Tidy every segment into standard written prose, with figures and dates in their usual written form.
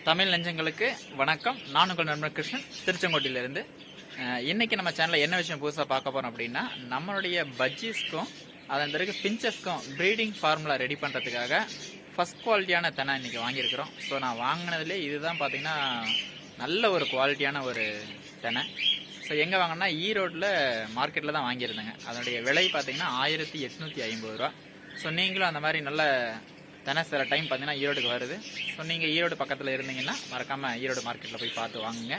தமிழ் நெஞ்சங்களுக்கு வணக்கம். நான் உங்கள் நண்பர் கிருஷ்ணன், திருச்செங்கோட்டிலிருந்து. இன்னைக்கு நம்ம சேனலில் என்ன விஷயம் புதுசாக பார்க்க போகிறோம் அப்படின்னா, நம்மளுடைய பஜ்ஜீஸ்க்கும் அதன் பிறகு பிஞ்சஸ்க்கும் ப்ரீடிங் ஃபார்முலா ரெடி பண்ணுறதுக்காக ஃபஸ்ட் குவாலிட்டியான தெனை இன்றைக்கி வாங்கியிருக்கிறோம். ஸோ நான் வாங்கினதுலேயே இதுதான் பார்த்தீங்கன்னா நல்ல ஒரு குவாலிட்டியான ஒரு தெனை. ஸோ எங்கே வாங்கினா ஈரோட்டில் மார்க்கெட்டில் தான் வாங்கியிருந்தேங்க. அதனுடைய விலை பார்த்தீங்கன்னா 1850 ரூபா. ஸோ நீங்களும் அந்த மாதிரி நல்ல தெனை சில டைம் பார்த்தீங்கன்னா ஈரோடுக்கு வருது. ஸோ நீங்கள் ஈரோடு பக்கத்தில் இருந்தீங்கன்னா மறக்காமல் ஈரோடு மார்க்கெட்டில் போய் பார்த்து வாங்குங்க.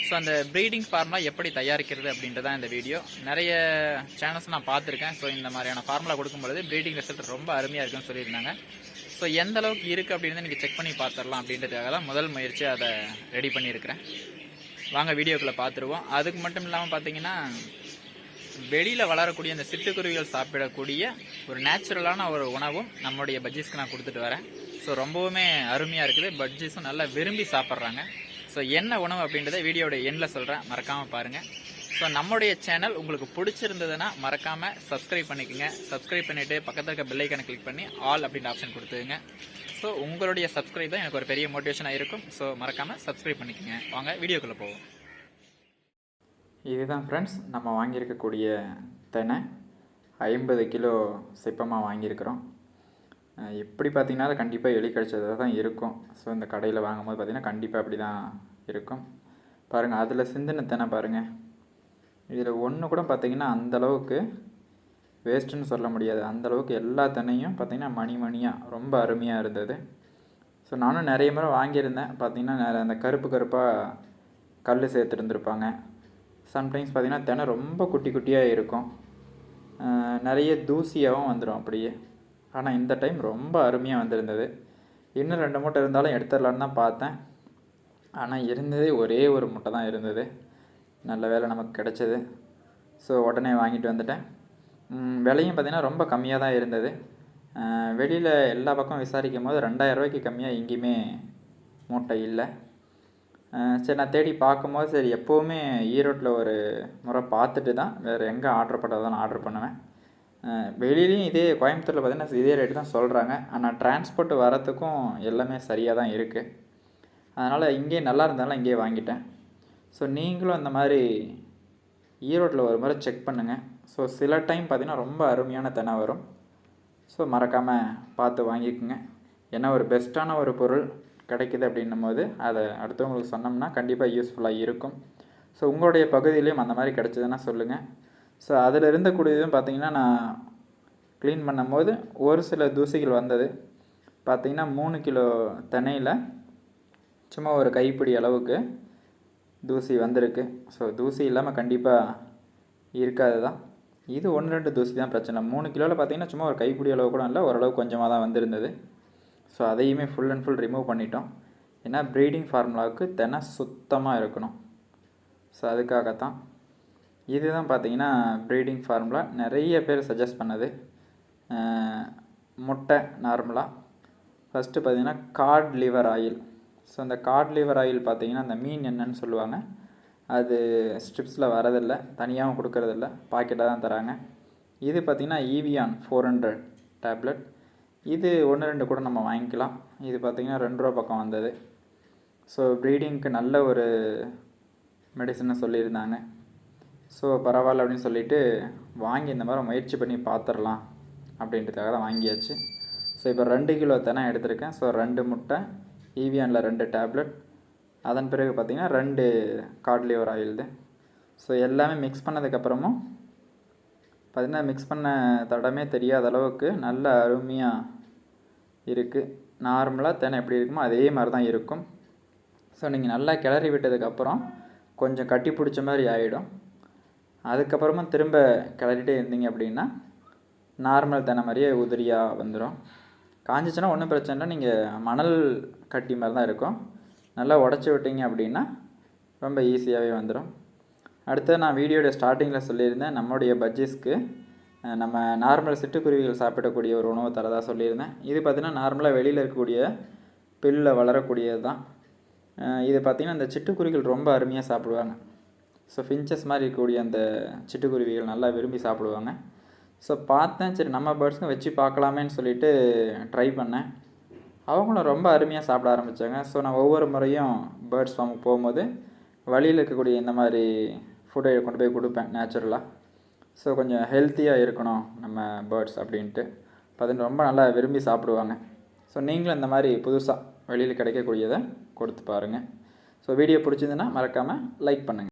ஸோ அந்த ப்ரீடிங் ஃபார்முலா எப்படி தயாரிக்கிறது அப்படின்றதான் இந்த வீடியோ. நிறைய சேனல்ஸ் நான் பார்த்துருக்கேன். ஸோ இந்த மாதிரியான ஃபார்முலா கொடுக்கும்பொழுது ப்ரீடிங் ரிசல்ட் ரொம்ப அருமையாக இருக்குன்னு சொல்லியிருந்தாங்க. ஸோ எந்த அளவுக்கு இருக்குது அப்படின்னு நீங்கள் செக் பண்ணி பார்த்துடலாம் அப்படின்றதுக்காக தான் முதல் முயற்சி அதை ரெடி பண்ணியிருக்கிறேன். வாங்க வீடியோக்குள்ளே பார்த்துருவோம். அதுக்கு மட்டும் இல்லாமல் பார்த்தீங்கன்னா, வெளியில் வளரக்கூடிய அந்த சிட்டுக்குருவிகள் சாப்பிடக்கூடிய ஒரு நேச்சுரலான ஒரு உணவும் நம்மளுடைய பஜ்ஜீஸ்க்கு நான் கொடுத்துட்டு வரேன். ஸோ ரொம்பவுமே அருமையாக இருக்குது. பஜ்ஜீஸும் நல்லா விரும்பி சாப்பிட்றாங்க. ஸோ என்ன உணவு அப்படின்றத வீடியோட எண்ணில் சொல்கிறேன், மறக்காமல் பாருங்கள். ஸோ நம்மளுடைய சேனல் உங்களுக்கு பிடிச்சிருந்ததுன்னா மறக்காமல் சப்ஸ்கிரைப் பண்ணிக்கோங்க. சப்ஸ்கிரைப் பண்ணிவிட்டு பக்கத்தில் இருக்க பெல் ஐக்கானை கிளிக் பண்ணி ஆல் அப்படின்ற ஆப்ஷன் கொடுத்துருங்க. ஸோ உங்களுடைய சப்ஸ்கிரைப் தான் எனக்கு ஒரு பெரிய மோட்டிவேஷனாக இருக்கும். ஸோ மறக்காமல் சப்ஸ்கிரைப் பண்ணிக்கோங்க. வாங்க வீடியோக்குள்ளே போவோம். இதுதான் ஃப்ரெண்ட்ஸ் நம்ம வாங்கியிருக்கக்கூடிய தெனை. 50 கிலோ சிப்பமாக வாங்கியிருக்கிறோம். எப்படி பார்த்திங்கன்னா கண்டிப்பாக எலி கடிச்சதாக தான் இருக்கும். ஸோ இந்த கடையில் வாங்கும்போது பார்த்திங்கன்னா கண்டிப்பாக அப்படி தான் இருக்கும். பாருங்கள், அதில் சிந்தின தெனை பாருங்கள். இதில் ஒன்று கூட பார்த்திங்கன்னா அந்தளவுக்கு வேஸ்ட்டுன்னு சொல்ல முடியாது. அந்தளவுக்கு எல்லா தென்னையும் பார்த்திங்கன்னா மணியாக ரொம்ப அருமையாக இருந்தது. ஸோ நானும் நிறைய முறை வாங்கியிருந்தேன். பார்த்திங்கன்னா அந்த கருப்பாக கல் சேர்த்துருந்துருப்பாங்க. சம்டைம்ஸ் பார்த்திங்கன்னா தெனை ரொம்ப குட்டி குட்டியாக இருக்கும், நிறைய தூசியாகவும் வந்துடும் அப்படியே. ஆனால் இந்த டைம் ரொம்ப அருமையாக வந்திருந்தது. இன்னும் 2 மூட்டை இருந்தாலும் எடுத்துடலான்னு தான் பார்த்தேன். ஆனால் இருந்ததே ஒரே ஒரு மூட்டை தான் இருந்தது. நல்ல வேலை நமக்கு கிடச்சிது. ஸோ உடனே வாங்கிட்டு வந்துட்டேன். விலையும் பார்த்திங்கன்னா ரொம்ப கம்மியாக தான் இருந்தது. வெளியில் எல்லா பக்கம் விசாரிக்கும் போது 2000 ரூபாய்க்கு கம்மியாக எங்கேயுமே மூட்டை இல்லை. சரி, நான் தேடி பார்க்கும்போது சரி எப்போவுமே ஈரோட்டில் ஒரு முறை பார்த்துட்டு தான் வேறு எங்கே ஆர்டர் பண்ணதை நான் ஆர்டர் பண்ணுவேன். வெளியிலையும் இதே கோயம்புத்தூரில் பார்த்திங்கன்னா இதே ரேட்டு தான் சொல்கிறாங்க. ஆனால் டிரான்ஸ்போர்ட் வரத்துக்கும் எல்லாமே சரியாக தான் இருக்குது. அதனால் இங்கேயே நல்லா இருந்தாலும் இங்கேயே வாங்கிட்டேன். ஸோ நீங்களும் அந்த மாதிரி ஈரோட்டில் ஒரு முறை செக் பண்ணுங்கள். ஸோ சில டைம் பார்த்திங்கன்னா ரொம்ப அருமையான தெனை வரும். ஸோ மறக்காமல் பார்த்து வாங்கிக்கோங்க. ஏன்னா ஒரு பெஸ்ட்டான ஒரு பொருள் கிடைக்குது அப்படின்னும் போது அதை அடுத்தவங்களுக்கு சொன்னோம்னா கண்டிப்பாக யூஸ்ஃபுல்லாக இருக்கும். ஸோ உங்களுடைய பகுதியிலையும் அந்த மாதிரி கிடச்சிதுன்னா சொல்லுங்கள். ஸோ அதில் இருந்தக்கூடியதும் பார்த்திங்கன்னா நான் க்ளீன் பண்ணும்போது ஒரு சில தூசிகள் வந்தது. பார்த்திங்கன்னா 3 கிலோ தென்னையில் சும்மா ஒரு கைப்பிடி அளவுக்கு தூசி வந்திருக்கு. ஸோ தூசி இல்லாமல் கண்டிப்பாக இருக்காது தான். இது 1-2 தூசி தான் பிரச்சனை. 3 கிலோவில் பார்த்திங்கன்னா சும்மா ஒரு கைப்பிடி அளவு கூட இல்லை, ஓரளவு கொஞ்சமாக தான் வந்திருந்தது. ஸோ அதையுமே ஃபுல் அண்ட் ஃபுல் ரிமூவ் பண்ணிட்டோம். ஏன்னா ப்ரீடிங் ஃபார்முலாவுக்கு தெனை சுத்தமாக இருக்கணும். ஸோ அதுக்காகத்தான். இதுதான் பார்த்திங்கன்னா ப்ரீடிங் ஃபார்முலா. நிறைய பேர் சஜஸ்ட் பண்ணது. முட்டை நார்மலாக ஃபஸ்ட்டு பார்த்திங்கன்னா காட் லிவர் ஆயில். ஸோ அந்த காட் லிவர் ஆயில் பார்த்திங்கன்னா அந்த மீன் என்னன்னு சொல்லுவாங்க, அது ஸ்ட்ரிப்ஸில் வரதில்லை, தனியாகவும் கொடுக்கறதில்ல, பாக்கெட்டாக தான் தராங்க. இது பார்த்திங்கன்னா ஈவியான் 400 டேப்லெட். இது 1-2 கூட நம்ம வாங்கிக்கலாம். இது பார்த்திங்கன்னா 2 ரூபா பக்கம் வந்தது. ஸோ ப்ரீடிங்க்கு நல்ல ஒரு மெடிசனை சொல்லியிருந்தாங்க. ஸோ பரவாயில்ல அப்படின்னு சொல்லிவிட்டு வாங்கி இந்த மாதிரி முயற்சி பண்ணி பார்த்துடலாம் அப்படின்றதுக்காக தான் வாங்கியாச்சு. ஸோ இப்போ 2 கிலோ தெனை எடுத்திருக்கேன். ஸோ 2 முட்டை, ஈவியானில் 2 டேப்லெட், அதன் பிறகு பார்த்திங்கன்னா 2 காட் லிவர் ஆயில்து. ஸோ எல்லாமே மிக்ஸ் பண்ணதுக்கப்புறமும் பார்த்திங்கன்னா மிக்ஸ் பண்ண தடமே தெரியாத அளவுக்கு நல்ல அருமையாக இருக்குது. நார்மலாக தெனை எப்படி இருக்குமோ அதே மாதிரி தான் இருக்கும். ஸோ நீங்கள் நல்லா கிளறி விட்டதுக்கப்புறம் கொஞ்சம் கட்டி பிடிச்ச மாதிரி ஆகிடும். அதுக்கப்புறமா திரும்ப கிளறிட்டே இருந்தீங்க அப்படின்னா நார்மல் தெனை மாதிரியே உதிரியாக வந்துடும். காஞ்சிச்சுன்னா ஒன்றும் பிரச்சனை இல்லை, நீங்கள் மணல் கட்டி மாதிரி தான் இருக்கும். நல்லா உடச்சி விட்டீங்க அப்படின்னா ரொம்ப ஈஸியாகவே வந்துடும். அடுத்து நான் வீடியோட ஸ்டார்டிங்கில் சொல்லியிருந்தேன், நம்மளுடைய பஜ்ஜீஸ்க்கு நம்ம நார்மல் சிட்டுக்குருவிகள் சாப்பிடக்கூடிய ஒரு உணவு தரதாக சொல்லியிருந்தேன். இது பார்த்திங்கன்னா நார்மலாக வெளியில் இருக்கக்கூடிய பில்லில் வளரக்கூடியது தான். இது பார்த்திங்கன்னா இந்த சிட்டுக்குருவிகள் ரொம்ப அருமையாக சாப்பிடுவாங்க. ஸோ ஃபின்ச்சஸ் மாதிரி இருக்கக்கூடிய அந்த சிட்டுக்குருவிகள் நல்லா விரும்பி சாப்பிடுவாங்க. ஸோ பார்த்தேன், சரி நம்ம பேர்ட்ஸுக்கும் வச்சு பார்க்கலாமேன்னு சொல்லிட்டு ட்ரை பண்ணேன். அவங்களும் ரொம்ப அருமையாக சாப்பிட ஆரம்பித்தாங்க. ஸோ நான் ஒவ்வொரு முறையும் பேர்ட்ஸ் ஃபார்முக்கு போகும்போது வழியில் இருக்கக்கூடிய இந்த மாதிரி ஃபுட்டை கொண்டு போய் கொடுப்பேன் நேச்சுரலாக. ஸோ கொஞ்சம் ஹெல்த்தியாக இருக்கணும் நம்ம பேர்ட்ஸ் அப்படின்ட்டு பார்த்தீங்கன்னா ரொம்ப நல்லா விரும்பி சாப்பிடுவாங்க. ஸோ நீங்களும் இந்த மாதிரி புதுசாக வெளியில் கிடைக்கக்கூடியதை கொடுத்து பாருங்கள். ஸோ வீடியோ பிடிச்சிருந்துன்னா மறக்காமல் லைக் பண்ணுங்கள்.